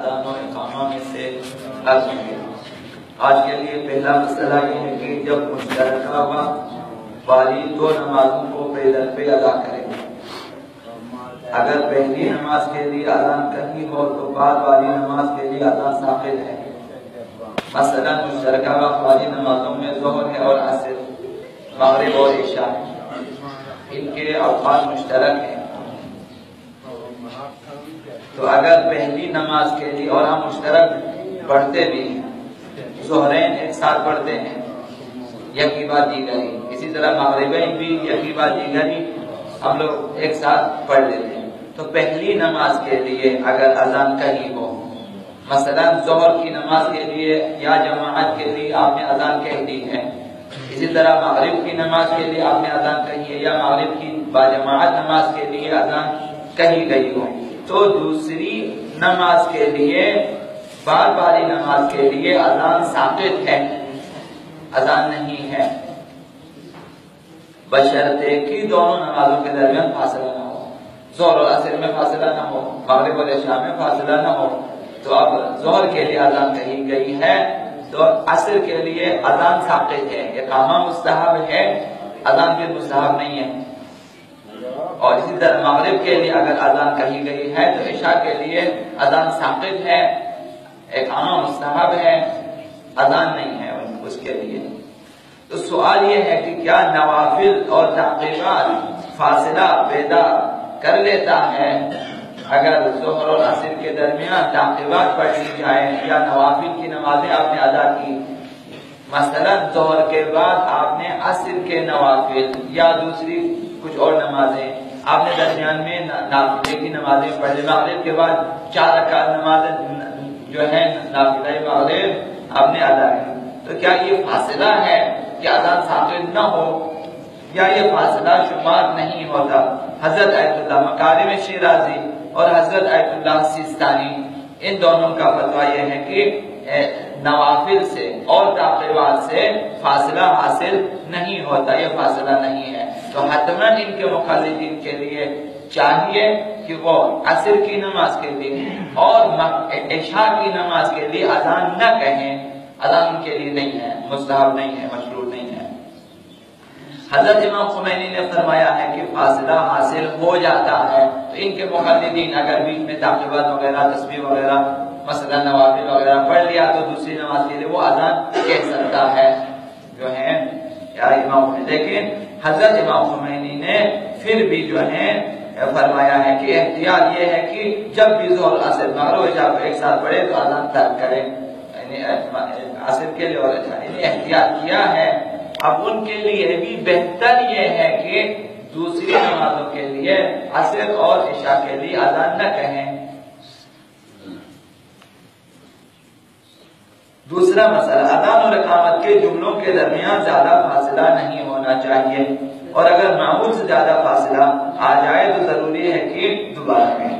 اقامہ میں سے آج کے لیے پہلا مسئلہ یہ ہے کہ جب مشترکہ وقت والی دو نمازوں کو پیدل پہ ادا کریں، اگر پہلی نماز کے لیے اذان کہیں ہو تو بعد والی نماز کے لیے اذان ثابت ہے۔ مثلا مشترکہ وقت والی نمازوں میں ظہر ہے اور عصر، مغرب اور عشاء، ان کے اوقات مشترک ہیں، تو اگر پہلی نماز کے لیے اور ہم مشترک پڑھتے بھی ہیں، ظہرین ایک ساتھ پڑھتے ہیں یکی بعد دیگری، اسی طرح مغربین بھی یکی بعد دیگری ہم لوگ ایک ساتھ پڑھ لیتے ہیں، تو پہلی نماز کے لیے اگر اذان کہیں ہو، مثلا ظہر کی نماز کے لیے یا جماعت کے لیے آپ نے اذان کہہ دی ہے، اسی طرح مغرب کی نماز کے لیے آپ نے اذان کہی ہے یا مغرب کی باجماعت نماز کے لیے اذان کہی گئی ہو، تو دوسری نماز کے لیے بعد والی نماز کے لیے اذان ثابت ہے، اذان نہیں ہے، بشرطے کہ دونوں نمازوں کے درمیان فاصلہ نہ ہو، ظہر اور عصر میں فاصلہ نہ ہو، مغرب اور عشاء میں فاصلہ نہ ہو۔ تو اب ظہر کے لیے اذان کہی گئی ہے تو عصر کے لیے اذان ثابت ہے، اقامہ مستحب ہے، اذان بھی مستحب نہیں ہے، اور اسی طرح مغرب کے لیے اگر اذان کہی گئی ہے تو عشاء کے لیے اذان ثابت ہے، اقامہ مستحب ہے، اذان نہیں ہے اس کے لیے۔ تو سوال یہ ہے کہ کیا نوافل اور تعقیبات فاصلہ پیدا کر لیتا ہے؟ اگر ظہر اور عصر کے درمیان تعقیبات پڑھ لی جائے یا نوافل کی نمازیں آپ نے ادا کی، مثلا ظہر کے بعد آپ نے عصر کے نوافل یا دوسری کچھ اور نمازیں آپ نے درمیان میں نافلے کی نمازیں پڑھ لی، مغرب کے بعد 4 رکعت نماز جو ہے نافلہ مغرب آپ نے ادا کی، تو کیا یہ فاصلہ ہے کہ اذان ثابت نہ ہو یا یہ فاصلہ شمار نہیں ہوتا؟ حضرت آیت اللہ مکارم شیرازی اور حضرت آیت اللہ سیستانی ان دونوں کا فتویٰ یہ ہے کہ نوافل سے اور تعقیبات سے فاصلہ حاصل نہیں ہوتا، یہ فاصلہ نہیں ہے، تو حتماً ان کے مخالفین کے لیے چاہیے کہ وہ عصر کی نماز کے لیے اور عشاء کی نماز کے لیے اذان نہ کہیں، اذان ان کے لیے نہیں ہے، مستحب نہیں ہے، مشروع نہیں ہے۔ حضرت امام خمینی نے فرمایا ہے کہ فاصلہ حاصل ہو جاتا ہے، تو ان کے مقلدین اگر بیچ میں تعقیبات وغیرہ تسبیح وغیرہ مثلا نوافل وغیرہ پڑھ لیا تو دوسری نماز کے لیے وہ اذان کہہ سکتا ہے جو ہے یا امام، لیکن حضرت امام خمینی نے پھر بھی جو ہے فرمایا ہے کہ احتیاط یہ ہے کہ جب بھی ظہر عصر مغرب عشاء کو ایک ساتھ پڑھے تو اذان ترک کرے، یعنی عصر کے لیے اور احتیاط کیا ہے۔ اب ان کے لیے بھی بہتر یہ ہے کہ دوسری نمازوں کے لیے عصر اور عشاء کے لیے اذان نہ کہیں۔ دوسرا مسئلہ، اذان اور اقامت کے جملوں کے درمیان زیادہ فاصلہ نہیں ہونا چاہیے، اور اگر معمول سے زیادہ فاصلہ آ جائے تو ضروری ہے کہ دوبارہ کہیں،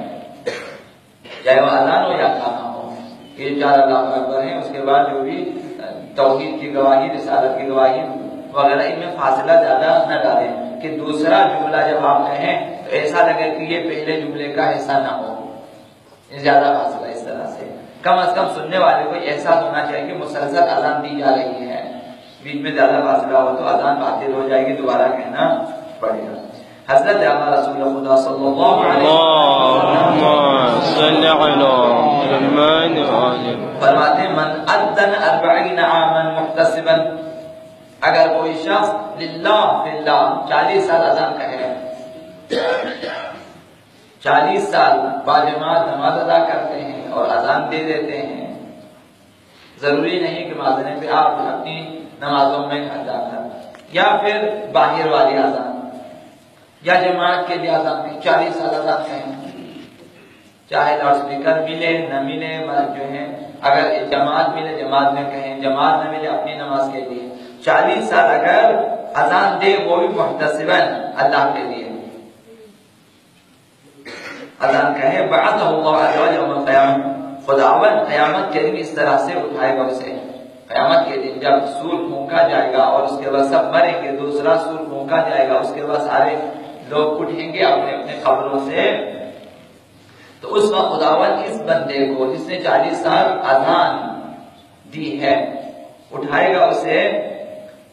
چاہے وہ اذان ہو یا اقامہ ہو، کہ 4 اللہ اکبر ہیں، اس کے بعد جو بھی توحید کی گواہی، رسالت کی گواہی وغیرہ، ان میں فاصلہ زیادہ نہ ڈالیں کہ دوسرا جملہ جب آپ کہیں تو ایسا لگے کہ یہ پہلے جملے کا حصہ نہ ہو، زیادہ فاصلہ اس طرح سے، کم از کم سننے والے کو احساس ہونا چاہیے کہ مسلسل اذان دی جا رہی ہے، بیچ میں زیادہ فاصلہ ہو تو اذان باطل ہو جائے گی، دوبارہ کہنا پڑے گا۔ حضرت اعلیٰ رسول خدا صلی اللہ علیہ وسلم فرماتے ہیں من اذن 40 عاما محتسبا، اگر کوئی شخص للہ فی اللہ 40 سال اذان کہے، 40 سال باجماعت نماز ادا کرتے ہیں اور اذان دے دیتے ہیں، ضروری نہیں کہ ماضنے پہ آپ اپنی نمازوں میں ادا کر، یا پھر باہر والی اذان یا جماعت کے لیے اذان دی، 40 سال اذان کہیں، چاہے لاؤڈ اسپیکر ملے نہ ملے، جو ہے اگر جماعت ملے جماعت میں کہیں، جماعت نہ ملے اپنی نماز کے لیے، 40 سال اگر اذان دے وہ بھی محتسباً اللہ کے لیے اذان کہے، بعثہ اللہ عز وجل یوم القیامہ، خداوند قیامت کے دن اس طرح سے اٹھائے گا اسے، قیامت کے دن جب سور پھونکا جائے گا اور اس کے بعد سب مریں گے، دوسرا سور پھونکا جائے گا، اس کے بعد سارے لوگ اٹھیں گے اپنے اپنے قبروں سے، تو اس وقت خداوند اس بندے کو جس نے 40 سال اذان دی ہے اٹھائے گا اسے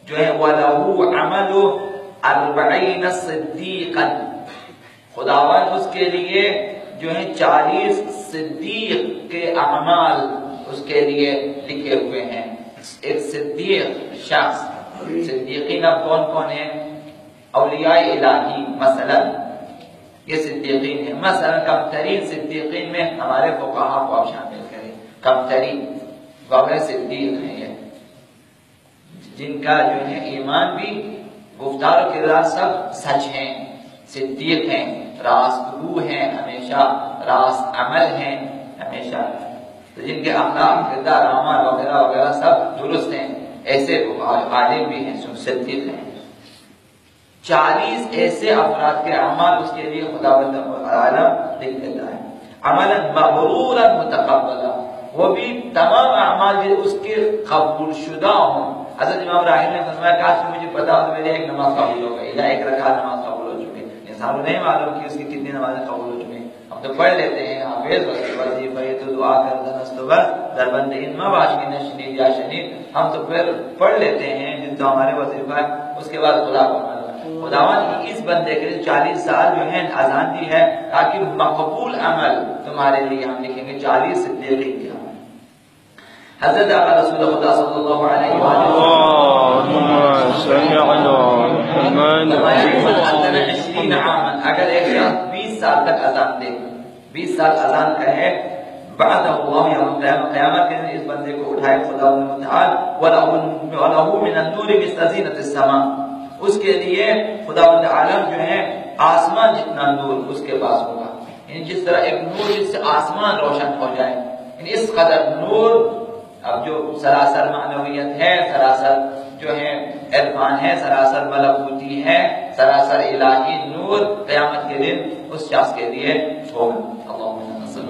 جو ہے وَلَهُ عَمَلُ 40 صدیقا، خداوند اس کے لیے جو ہے 40 صدیق کے اعمال اس کے لیے لکھے ہوئے ہیں۔ ایک صدیق شخص، صدیقین اب کون کون ہیں؟ اولیاء الہی مثلا یہ صدیقین ہیں۔ مثلا کم ترین صدیقین میں ہمارے فقہا کو آپ شامل کریں، کم ترین وغیرہ صدیق ہیں یہ، جن کا جو ہے ایمان بھی گفتار و کردار سب سچ ہیں، صدیق ہیں، راست گو ہیں، ہمیشہ راست عمل ہیں ہمیشہ، تو جن کے اخلاق کردار اعمال وغیرہ وغیرہ سب درست ہیں، ایسے عالم بھی ہیں، صدیق ہیں۔ 40 ایسے افراد کے اعمال اس کے لیے خداوند عالم لکھ دیتا ہے، عملا مبرورا متقبلا، وہ بھی تمام اعمال جو اس کے قبول شدہ ہوں۔ حضرت امام راہب نے فرمایا کاش مجھے پتا ہو تو میری ایک نماز قبول ہو گئی یا ایک رکعت نماز قبول ہو چکی، انسان کو نہیں معلوم کہ اس کی کتنی نمازیں قبول ہو چکی۔ ہم تو پڑھ لیتے ہیں حافظ وظیفہ یہ تو دعا کر دنستبر دربند انما باشی نشنید یا شنید، ہم تو پھر پڑھ لیتے ہیں جن تو ہمارے وظیفہ ہے، اس کے بعد خدا کو معلوم۔ خداوند اس بندے کے 40 سال جو ہے اذان دی ہے تاکہ مقبول عمل تمہارے لیے ہم لکھیں گے 40 صدیقین کے۔ حضرت آقا رسول خدا صلی اللہ علیہ وآلہ وسلم اگر ایک شخص 20 سال تک اذان دے، 20 سال اذان کہے، بعد اللہ یوم قیامت کے دن اس بندے کو اٹھائے خدا متعال وَلَهُ مِنَ النُّورِ مِثْلَ زِینَةِ السَّمَاء، اس کے لیے خداوند عالم جو ہے آسمان جتنا نور اس کے پاس ہوگا، یعنی جس طرح ایک نور جس سے آسمان روشن ہو جائے، یعنی اس قدر نور، اب جو سراسر معنویت ہے، سراسر جو ہے عرفان ہے، سراسر ملکوتی ہے، سراسر الہی نور قیامت کے دن اس شخص کے لیے ہوگا۔ اللہم صل